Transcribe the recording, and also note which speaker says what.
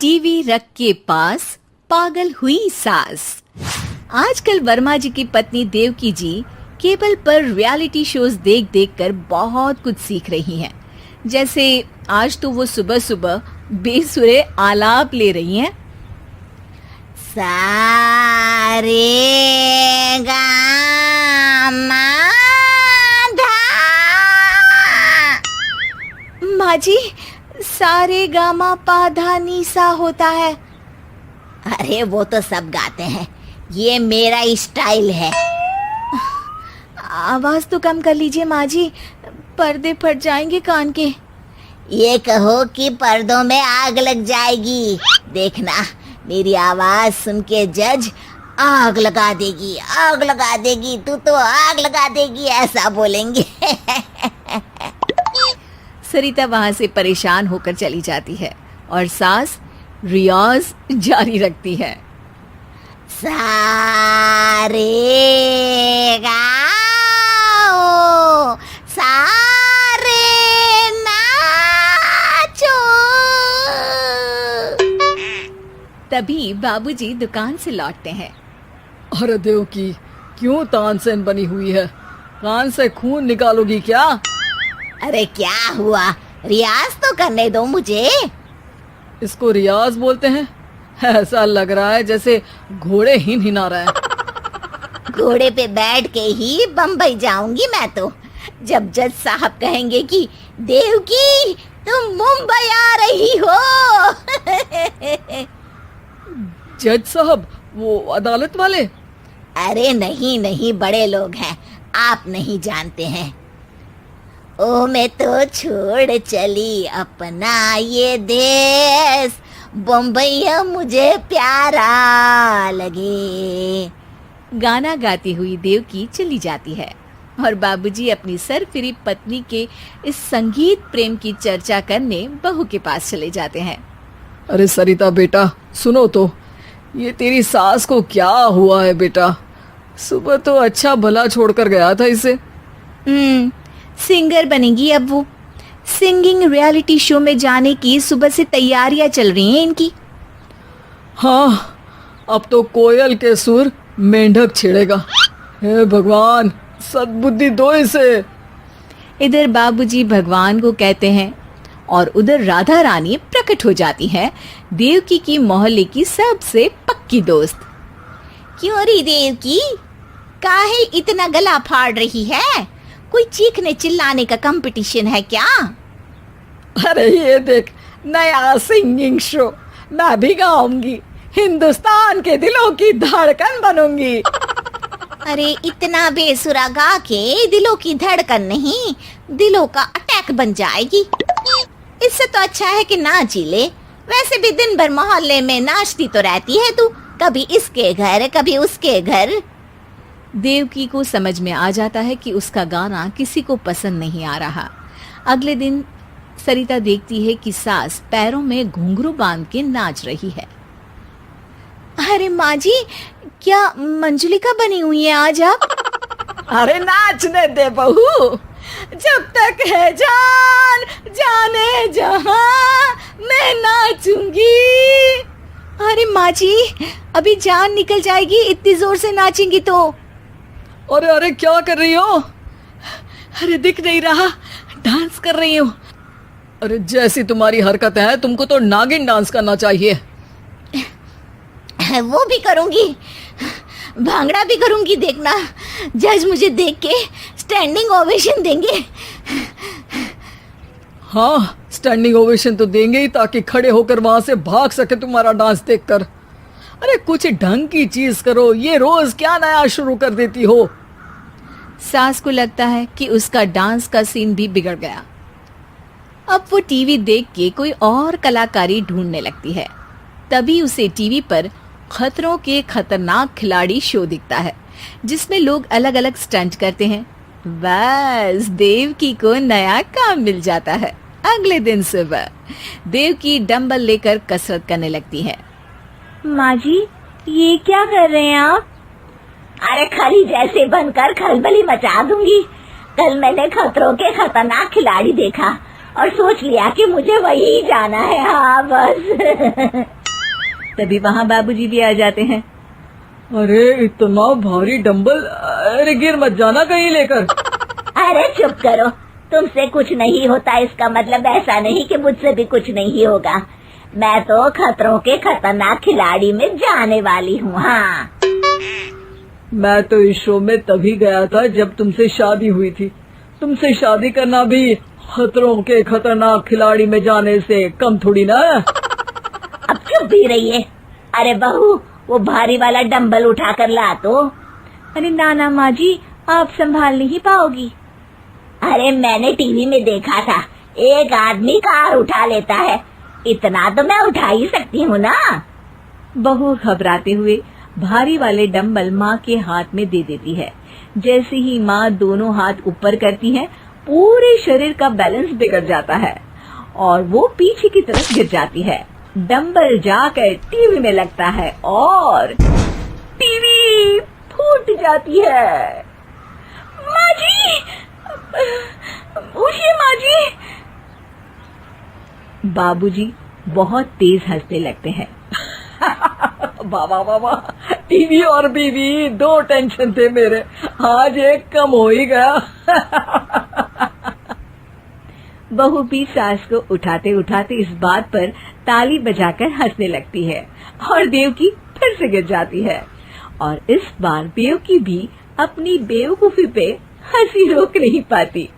Speaker 1: TV रख के पास पागल हुई सास। आजकल वर्मा जी की पत्नी देवकी जी केबल पर रियलिटी शोज देख देख कर बहुत कुछ सीख रही हैं। जैसे आज तो वो सुबह सुबह बेसुरे आलाप ले रही हैं।
Speaker 2: सारे गामा धा।
Speaker 1: माँ जी, सारे गामा पाधा नीसा होता है।
Speaker 2: अरे वो तो सब गाते हैं, ये मेरा स्टाइल है।
Speaker 1: आवाज तो कम कर लीजिए माँ जी, पर्दे फट जाएंगे कान के।
Speaker 2: ये कहो कि पर्दों में आग लग जाएगी। देखना, मेरी आवाज सुन के जज आग लगा देगी, आग लगा देगी, तू तो आग लगा देगी, ऐसा बोलेंगे।
Speaker 1: सरिता वहां से परेशान होकर चली जाती है और सास रियाज जारी रखती है।
Speaker 2: सारे गाओ, सारे नाचो।
Speaker 1: तभी बाबूजी दुकान से लौटते हैं।
Speaker 3: अरे देवकी, क्यों तानसेन बनी हुई है? कान से खून निकालोगी क्या?
Speaker 2: अरे क्या हुआ, रियाज तो करने दो मुझे।
Speaker 3: इसको रियाज बोलते हैं? ऐसा लग रहा है जैसे घोड़े हिना रहा है।
Speaker 2: घोड़े पे बैठ के ही बम्बई जाऊंगी मैं तो, जब जज साहब कहेंगे कि देवकी तुम मुंबई आ रही हो।
Speaker 3: जज साहब, वो अदालत वाले?
Speaker 2: अरे नहीं नहीं, बड़े लोग हैं, आप नहीं जानते हैं। ओ मैं तो छोड़ चली अपना ये देश, बम्बई मुझे प्यारा लगे।
Speaker 1: गाना गाती हुई देवकी चली जाती है और बाबूजी अपनी सरफिरी पत्नी के इस संगीत प्रेम की चर्चा करने बहू के पास चले जाते हैं।
Speaker 3: अरे सरिता बेटा, सुनो तो, ये तेरी सास को क्या हुआ है बेटा? सुबह तो अच्छा भला छोड़कर गया था इसे।
Speaker 1: सिंगर बनेगी अब वो। सिंगिंग रियलिटी शो में जाने की सुबह से तैयारियां चल रही हैं इनकी।
Speaker 3: हाँ, अब तो कोयल के सुर मेंढक छेड़ेगा। हे भगवान, सद्बुद्धि दो इसे।
Speaker 1: इधर बाबूजी भगवान को कहते हैं और उधर राधा रानी प्रकट हो जाती है, देवकी की मोहल्ले की सबसे पक्की दोस्त।
Speaker 2: क्यों री देवकी, काहे इतना गला फाड़ रही है? कोई चीखने चिल्लाने का कंपटीशन है क्या?
Speaker 3: अरे ये देख, नया सिंगिंग शो, मैं भी गाऊंगी, हिंदुस्तान के दिलों की धड़कन बनूंगी।
Speaker 2: अरे इतना बेसुरा गा के दिलों की धड़कन नहीं, दिलों का अटैक बन जाएगी। इससे तो अच्छा है कि नाच ही ले। वैसे भी दिन भर मोहल्ले में नाचती तो रहती है तू, कभी इसके घर कभी उसके घर।
Speaker 1: देवकी को समझ में आ जाता है कि उसका गाना किसी को पसंद नहीं आ रहा। अगले दिन सरिता देखती है कि सास पैरों में घुंघरू बांध के नाच रही है। अरे माँ जी, क्या मंजुलिका बनी हुई है आज आप?
Speaker 3: अरे नाचने दे बहू, जब तक है जान जाने जहां मैं नाचूंगी।
Speaker 1: अरे माँ जी, अभी जान निकल जाएगी इतनी जोर से नाचेंगी तो।
Speaker 3: अरे अरे, क्या कर रही हो? अरे दिख नहीं रहा, डांस कर रही हूँ। अरे जैसी तुम्हारी हरकत है, तुमको तो नागिन डांस करना चाहिए।
Speaker 2: वो भी करूंगी, भांगड़ा भी करूंगी। देखना, जज मुझे देख के स्टैंडिंग ओवेशन देंगे।
Speaker 3: हाँ, स्टैंडिंग ओवेशन तो देंगे ही, ताकि खड़े होकर वहां से भाग सके तुम्हारा डांस देखकर। अरे कुछ ढंग की चीज करो, ये रोज क्या नया शुरू कर देती हो?
Speaker 1: सास को लगता है कि उसका डांस का सीन भी बिगड़ गया। अब वो टीवी देख के कोई और कलाकारी ढूंढने लगती है। तभी उसे टीवी पर खतरों के खतरनाक खिलाड़ी शो दिखता है, जिसमें लोग अलग अलग स्टंट करते हैं। बस देवकी को नया काम मिल जाता है। अगले दिन सुबह देवकी डंबल लेकर कसरत करने लगती है।
Speaker 4: माँ जी, ये क्या कर रहे हैं आप?
Speaker 2: अरे खरी जैसे बनकर खलबली मचा दूंगी। कल मैंने खतरों के खतरनाक खिलाड़ी देखा, और सोच लिया कि मुझे वही जाना है। हाँ बस।
Speaker 4: तभी वहाँ बाबूजी भी आ जाते हैं।
Speaker 3: अरे इतना भारी डंबल, अरे गिर मत जाना कहीं लेकर।
Speaker 2: अरे चुप करो, तुमसे कुछ नहीं होता इसका मतलब ऐसा नहीं कि मुझसे भी कुछ नहीं होगा। मैं तो खतरों के खतरनाक खिलाड़ी में जाने वाली हूँ। हाँ
Speaker 3: मैं तो इस शो में तभी गया था जब तुमसे शादी हुई थी। तुमसे शादी करना भी खतरों के खतरनाक खिलाड़ी में जाने से कम थोड़ी ना है।
Speaker 2: अब चुप भी रहिए। अरे बहू, वो भारी वाला डंबल उठा कर ला तो।
Speaker 4: अरे ना माँ जी, आप संभाल नहीं पाओगी।
Speaker 2: अरे मैंने टीवी में देखा था, एक आदमी कार उठा लेता है, इतना तो मैं उठा ही सकती हूँ ना।
Speaker 4: बहू घबराते हुए भारी वाले डंबल माँ के हाथ में दे देती है। जैसे ही माँ दोनों हाथ ऊपर करती है, पूरे शरीर का बैलेंस बिगड़ जाता है और वो पीछे की तरफ गिर जाती है। डंबल जाकर टीवी में लगता है और टीवी फूट जाती है। माँ जी, उठिए माँ जी। बाबूजी बहुत तेज हंसने लगते हैं।
Speaker 3: बाबा बाबा, टीवी और बीवी दो टेंशन थे मेरे, आज एक कम हो ही गया।
Speaker 4: बहू भी सास को उठाते उठाते इस बात पर ताली बजाकर हंसने लगती है और देवकी फिर से गिर जाती है। और इस बार देवकी भी अपनी बेवकूफी पे हंसी रोक नहीं पाती।